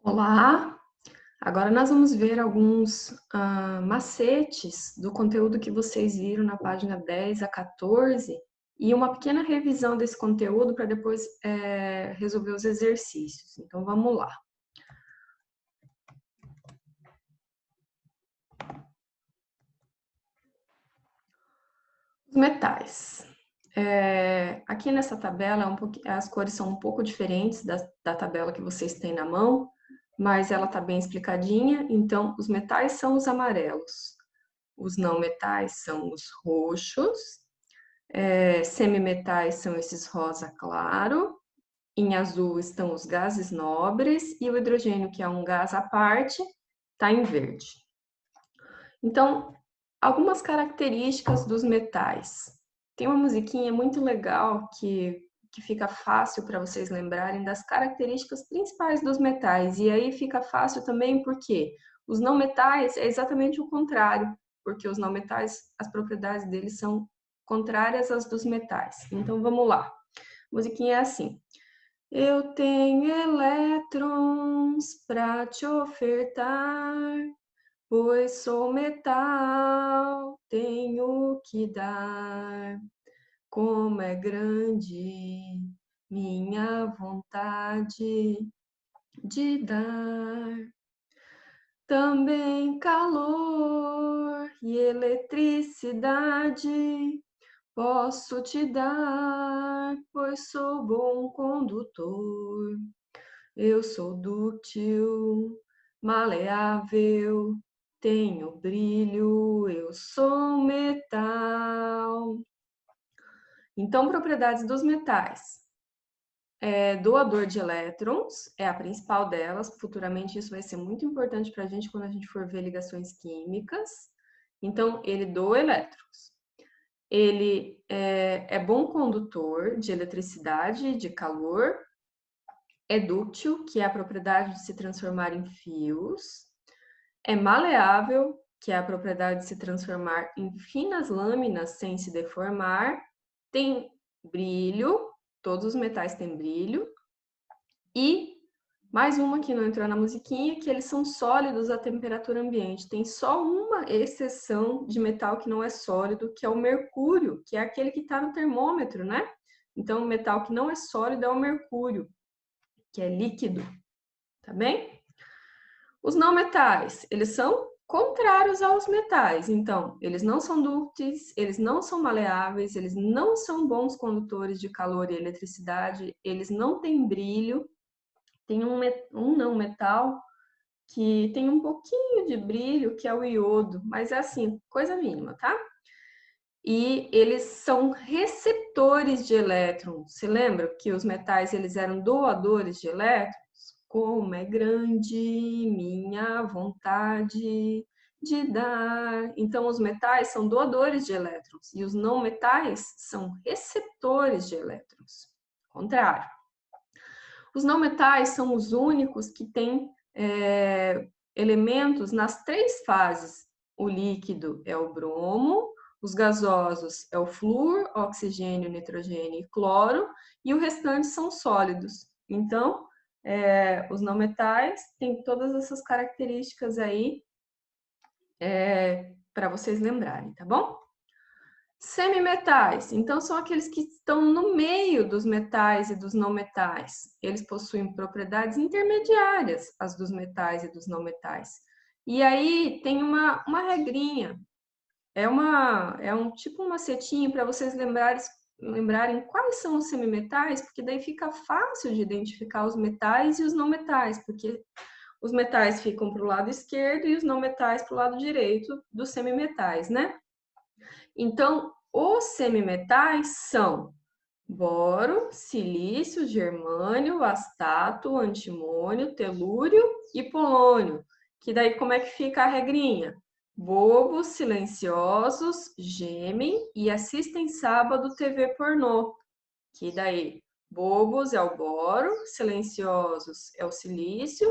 Olá! Agora nós vamos ver alguns macetes do conteúdo que vocês viram na página 10 a 14 e uma pequena revisão desse conteúdo para depois resolver os exercícios. Então vamos lá. Os metais. Aqui nessa tabela as cores são um pouco diferentes da tabela que vocês têm na mão, mas ela está bem explicadinha. Então, os metais são os amarelos, os não metais são os roxos, semimetais são esses rosa claro, em azul estão os gases nobres e o hidrogênio, que é um gás à parte, está em verde. Então, algumas características dos metais. Tem uma musiquinha muito legal que fica fácil para vocês lembrarem das características principais dos metais. E aí fica fácil também porque os não metais é exatamente o contrário, porque os não metais, as propriedades deles são contrárias às dos metais. Então vamos lá. A musiquinha é assim. Eu tenho elétrons para te ofertar, pois sou metal, tenho que dar. Como é grande minha vontade de dar. Também calor e eletricidade posso te dar, pois sou bom condutor. Eu sou dúctil, maleável, tenho brilho, eu sou metal. Então, propriedades dos metais. Doador de elétrons é a principal delas. Futuramente isso vai ser muito importante para a gente quando a gente for ver ligações químicas. Então, ele doa elétrons. Ele é bom condutor de eletricidade e de calor. É dúctil, que é a propriedade de se transformar em fios. É maleável, que é a propriedade de se transformar em finas lâminas sem se deformar. Tem brilho, todos os metais têm brilho. E mais uma que não entrou na musiquinha, que eles são sólidos à temperatura ambiente. Tem só uma exceção de metal que não é sólido, que é o mercúrio, que é aquele que está no termômetro, né? Então, o metal que não é sólido é o mercúrio, que é líquido, tá bem? Os não metais, eles são contrários aos metais. Então, eles não são dúcteis, eles não são maleáveis, eles não são bons condutores de calor e eletricidade, eles não têm brilho. Tem um não metal que tem um pouquinho de brilho, que é o iodo, mas é assim, coisa mínima, tá? E eles são receptores de elétrons. Você lembra que os metais eles eram doadores de elétrons? Como é grande minha vontade de dar. Então, os metais são doadores de elétrons e os não metais são receptores de elétrons. Contrário. Os não metais são os únicos que têm elementos nas três fases. O líquido é o bromo, os gasosos é o flúor, oxigênio, nitrogênio e cloro, e o restante são sólidos. Então, os não metais têm todas essas características aí para vocês lembrarem, tá bom? Semimetais, então são aqueles que estão no meio dos metais e dos não metais. Eles possuem propriedades intermediárias, as dos metais e dos não metais. E aí tem uma regrinha, é um tipo um macetinho para vocês lembrarem quais são os semimetais, porque daí fica fácil de identificar os metais e os não metais, porque os metais ficam para o lado esquerdo e os não metais para o lado direito dos semimetais, né? Então, os semimetais são boro, silício, germânio, astato, antimônio, telúrio e polônio. Que daí como é que fica a regrinha? Bobos, silenciosos, gemem e assistem sábado TV pornô. Que daí bobos é o boro, silenciosos é o silício,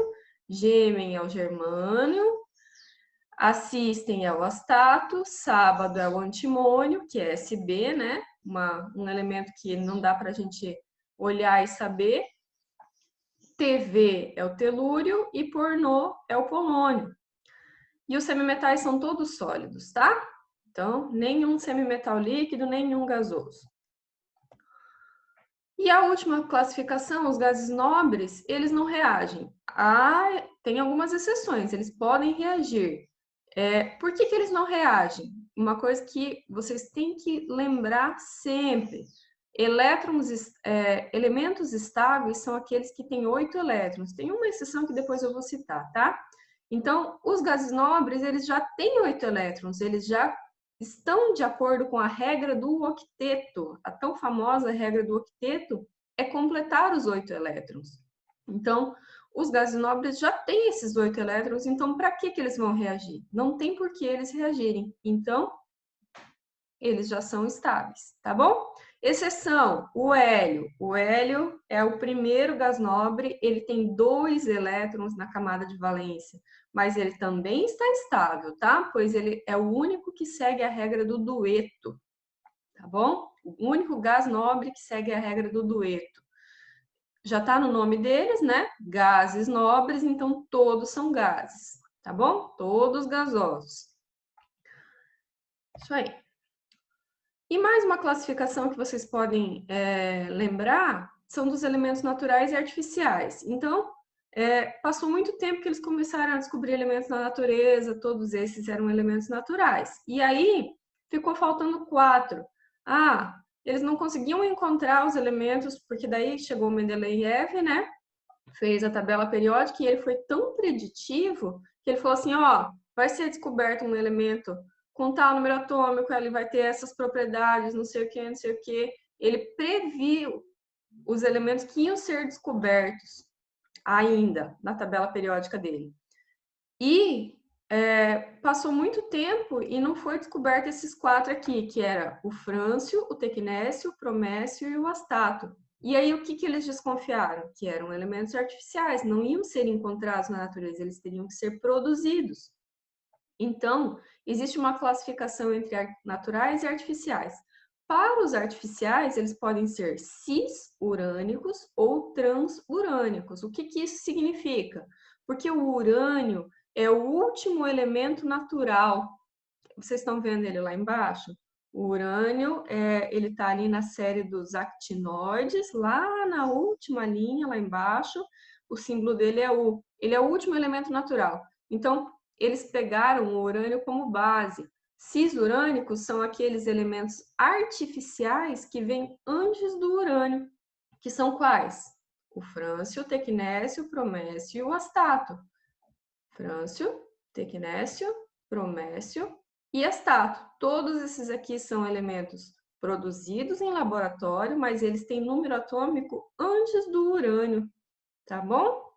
gemem é o germânio, assistem ao astato, sábado é o antimônio, que é SB, né? Um elemento que não dá para a gente olhar e saber. TV é o telúrio e pornô é o polônio. E os semimetais são todos sólidos, tá? Então, nenhum semimetal líquido, nenhum gasoso. E a última classificação, os gases nobres, eles não reagem. Tem algumas exceções, eles podem reagir. Por que eles não reagem? Uma coisa que vocês têm que lembrar sempre. Elementos estáveis são aqueles que têm 8 elétrons. Tem uma exceção que depois eu vou citar, tá? Então, os gases nobres, eles já têm 8 elétrons, eles já estão de acordo com a regra do octeto. A tão famosa regra do octeto é completar os 8 elétrons. Então, os gases nobres já têm esses 8 elétrons, então para que eles vão reagir? Não tem por que eles reagirem. Então, eles já são estáveis, tá bom? Exceção, o hélio. O hélio é o primeiro gás nobre, ele tem 2 elétrons na camada de valência, mas ele também está estável, tá? Pois ele é o único que segue a regra do dueto, tá bom? O único gás nobre que segue a regra do dueto. Já está no nome deles, né? Gases nobres, então todos são gases, tá bom? Todos gasosos. Isso aí. E mais uma classificação que vocês podem lembrar são dos elementos naturais e artificiais. Então, passou muito tempo que eles começaram a descobrir elementos na natureza, todos esses eram elementos naturais. E aí, ficou faltando 4. Eles não conseguiam encontrar os elementos, porque daí chegou o Mendeleev, né? Fez a tabela periódica e ele foi tão preditivo que ele falou assim, ó, vai ser descoberto um elemento com tal número atômico, ele vai ter essas propriedades, não sei o que, não sei o que. Ele previu os elementos que iam ser descobertos ainda na tabela periódica dele. E passou muito tempo e não foi descoberto esses 4 aqui, que era o frâncio, o tecnécio, o promécio e o astato. E aí, o que eles desconfiaram? Que eram elementos artificiais, não iam ser encontrados na natureza, eles teriam que ser produzidos. Então, existe uma classificação entre naturais e artificiais. Para os artificiais, eles podem ser cis-urânicos ou transurânicos. O que isso significa? Porque o urânio é o último elemento natural. Vocês estão vendo ele lá embaixo? O urânio, ele está ali na série dos actinóides, lá na última linha, lá embaixo. O símbolo dele é U. Ele é o último elemento natural. Então, eles pegaram o urânio como base. Cis-urânicos são aqueles elementos artificiais que vêm antes do urânio, que são quais? O frâncio, o tecnécio, o promécio e o astato. Frâncio, tecnécio, promécio e astato. Todos esses aqui são elementos produzidos em laboratório, mas eles têm número atômico antes do urânio, tá bom?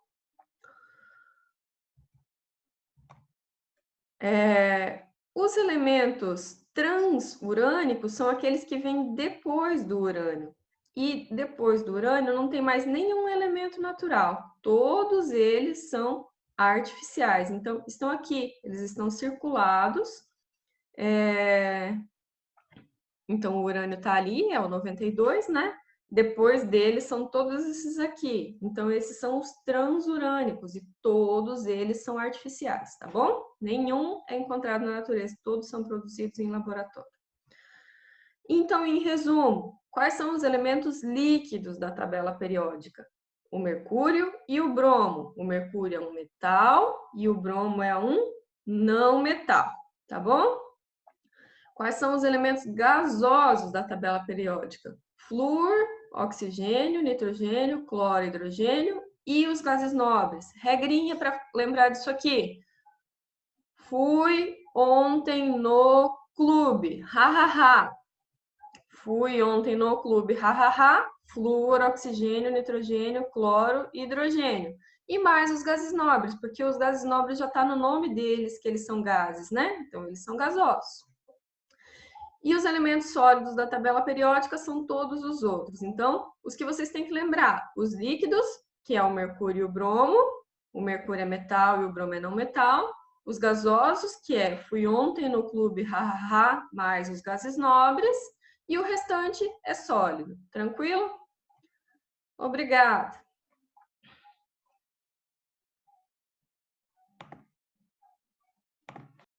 Os elementos transurânicos são aqueles que vêm depois do urânio. E depois do urânio não tem mais nenhum elemento natural. Todos eles são artificiais. Então, estão aqui, eles estão circulados. Então, o urânio está ali, é o 92, né? Depois deles são todos esses aqui. Então, esses são os transurânicos e todos eles são artificiais, tá bom? Nenhum é encontrado na natureza, todos são produzidos em laboratório. Então, em resumo, quais são os elementos líquidos da tabela periódica? O mercúrio e o bromo. O mercúrio é um metal e o bromo é um não metal, tá bom? Quais são os elementos gasosos da tabela periódica? Flúor, oxigênio, nitrogênio, cloro, hidrogênio e os gases nobres. Regrinha para lembrar disso aqui. Fui ontem no clube. Ha, ha, ha. Fui ontem no clube. Ha, ha, ha. Flúor, oxigênio, nitrogênio, cloro e hidrogênio. E mais os gases nobres, porque os gases nobres já está no nome deles, que eles são gases, né? Então, eles são gasosos. E os elementos sólidos da tabela periódica são todos os outros. Então, os que vocês têm que lembrar, os líquidos, que é o mercúrio e o bromo, o mercúrio é metal e o bromo é não metal, os gasosos, que é fui ontem no clube, hahaha, mais os gases nobres, e o restante é sólido. Tranquilo? Obrigada!